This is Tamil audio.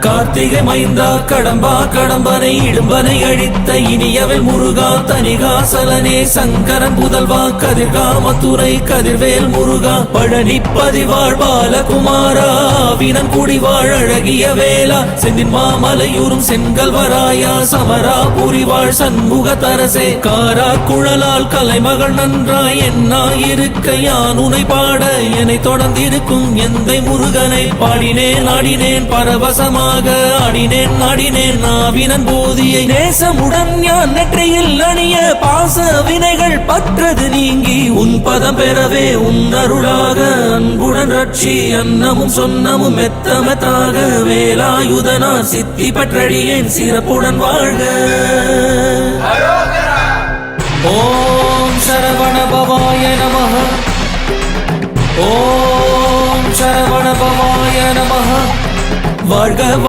கார்த்திகை மைந்தா கடம்பா கடம்பனை இடும்பனை அழித்த இனியவள் முருகா தனிகாசலனே சங்கரன் புதல்வா கதிர்காமத்துறை கதிர்வேல் முருகா பழனி பதிவாழ் பாலகுமாரா வினன் குடிவாழ் அழகிய வேளா செந்தின் மாமலையூரும் செங்கல்வராயா சமரா புரிவாழ் சண்முக தரசே காரா குழலால் கலைமகள் நன்றாய் என்னாயிருக்க யான் உனை பாட என்னை தொடர்ந்திருக்கும் எந்தை முருகனை பாடினேன் ஆடினேன் பரவசமாக ஆடினேன் நாடினேன் நாவினன் போதியை நேசமுடன் ஞான் நெற்றியில் அணிய பாச வினைகள் பற்றது நீங்கி உன் பதம் பெறவே உன் அருளாக அன்புடன் ரட்சி அன்னமும் சொன்னமும் மெத்தமத்தாக வேலாயுதனார் சித்தி பற்றடியேன் சிறப்புடன் வாழ்க. ஓம் சரவண பவாய நமஹ. ஓம் சரவண பவாய நமஹ. வாழ்க.